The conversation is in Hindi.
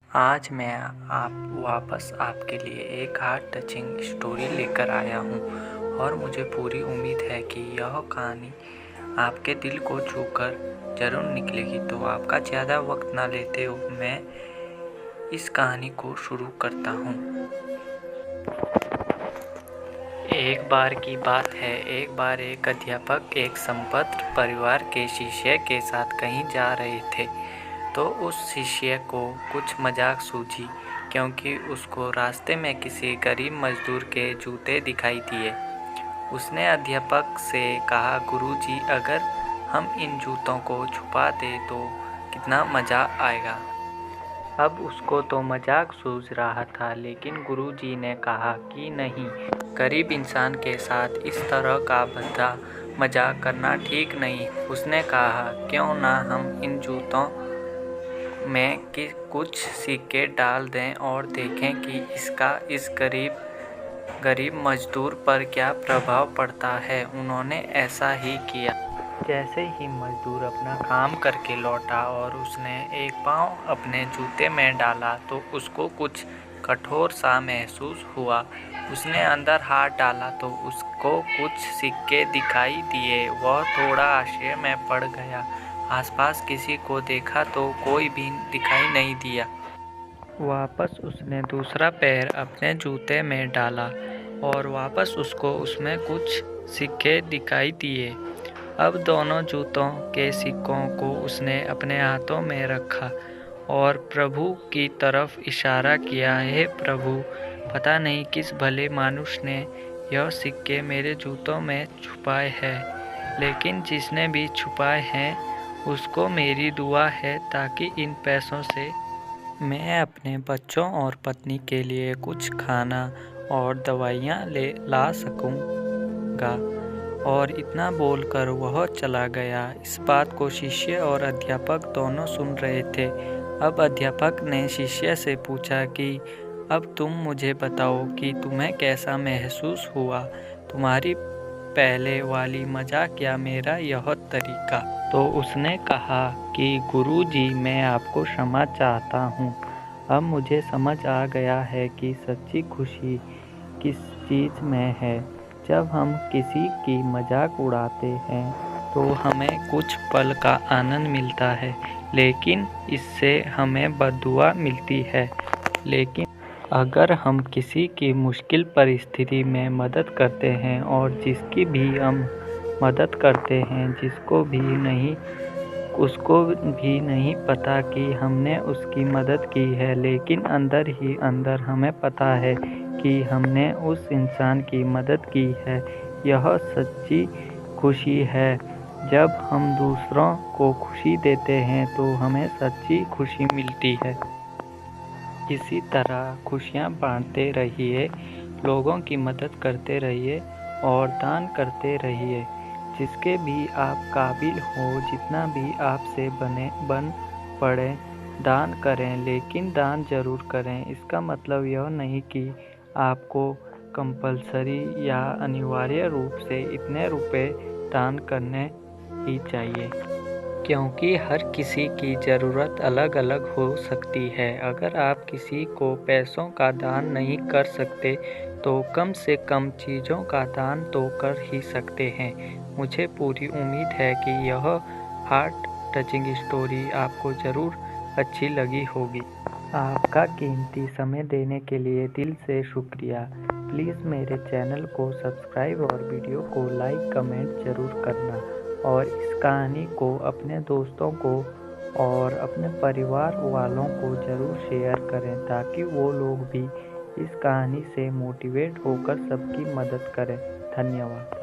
आज मैं वापस आपके लिए एक हार्ट टचिंग स्टोरी लेकर आया हूँ और मुझे पूरी उम्मीद है कि यह कहानी आपके दिल को छूकर ज़रूर निकलेगी। तो आपका ज़्यादा वक्त ना लेते हुए मैं इस कहानी को शुरू करता हूँ। एक बार की बात है। एक बार एक अध्यापक एक संपन्न परिवार के शिष्य के साथ कहीं जा रहे थे, तो उस शिष्य को कुछ मजाक सूझी क्योंकि उसको रास्ते में किसी गरीब मजदूर के जूते दिखाई दिए। उसने अध्यापक से कहा, गुरुजी, अगर हम इन जूतों को छुपा दें तो कितना मज़ा आएगा। अब उसको तो मजाक सूझ रहा था, लेकिन गुरुजी ने कहा कि नहीं, गरीब इंसान के साथ इस तरह का भद्दा मजाक करना ठीक नहीं। उसने कहा, क्यों ना हम इन जूतों में कुछ सिक्के डाल दें और देखें कि इसका इस गरीब मजदूर पर क्या प्रभाव पड़ता है। उन्होंने ऐसा ही किया। जैसे ही मजदूर अपना काम करके लौटा और उसने एक पाँव अपने जूते में डाला तो उसको कुछ कठोर सा महसूस हुआ। उसने अंदर हाथ डाला तो उसको कुछ सिक्के दिखाई दिए। वह थोड़ा आश्चर्य में पड़ गया। आसपास किसी को देखा तो कोई भी दिखाई नहीं दिया। वापस उसने दूसरा पैर अपने जूते में डाला और वापस उसको उसमें कुछ सिक्के दिखाई दिए। अब दोनों जूतों के सिक्कों को उसने अपने हाथों में रखा और प्रभु की तरफ इशारा किया, हे प्रभु, पता नहीं किस भले मानुष ने यह सिक्के मेरे जूतों में छुपाए हैं, लेकिन जिसने भी छुपाए हैं उसको मेरी दुआ है ताकि इन पैसों से मैं अपने बच्चों और पत्नी के लिए कुछ खाना और दवाइयाँ ला सकूँगा। और इतना बोलकर वह चला गया। इस बात को शिष्य और अध्यापक दोनों सुन रहे थे। अब अध्यापक ने शिष्य से पूछा कि अब तुम मुझे बताओ कि तुम्हें कैसा महसूस हुआ, तुम्हारी पहले वाली मजाक या मेरा यह तरीका। तो उसने कहा कि गुरुजी, मैं आपको क्षमा चाहता हूँ। अब मुझे समझ आ गया है कि सच्ची खुशी किस चीज़ में है। जब हम किसी की मजाक उड़ाते हैं तो हमें कुछ पल का आनंद मिलता है, लेकिन इससे हमें बद्दुआ मिलती है। लेकिन अगर हम किसी की मुश्किल परिस्थिति में मदद करते हैं और जिसकी भी हम मदद करते हैं उसको भी नहीं पता कि हमने उसकी मदद की है, लेकिन अंदर ही अंदर हमें पता है कि हमने उस इंसान की मदद की है। यह सच्ची खुशी है। जब हम दूसरों को खुशी देते हैं तो हमें सच्ची खुशी मिलती है। इसी तरह खुशियाँ बांटते रहिए, लोगों की मदद करते रहिए और दान करते रहिए। जिसके भी आप काबिल हो, जितना भी आपसे बन पड़े, दान करें, लेकिन दान ज़रूर करें। इसका मतलब यह नहीं कि आपको कंपल्सरी या अनिवार्य रूप से इतने रुपए दान करने ही चाहिए, क्योंकि हर किसी की ज़रूरत अलग अलग हो सकती है। अगर आप किसी को पैसों का दान नहीं कर सकते तो कम से कम चीज़ों का दान तो कर ही सकते हैं। मुझे पूरी उम्मीद है कि यह हार्ट टचिंग स्टोरी आपको ज़रूर अच्छी लगी होगी। आपका कीमती समय देने के लिए दिल से शुक्रिया। प्लीज़ मेरे चैनल को सब्सक्राइब और वीडियो को लाइक कमेंट ज़रूर करना और इस कहानी को अपने दोस्तों को और अपने परिवार वालों को ज़रूर शेयर करें ताकि वो लोग भी इस कहानी से मोटिवेट होकर सबकी मदद करें। धन्यवाद।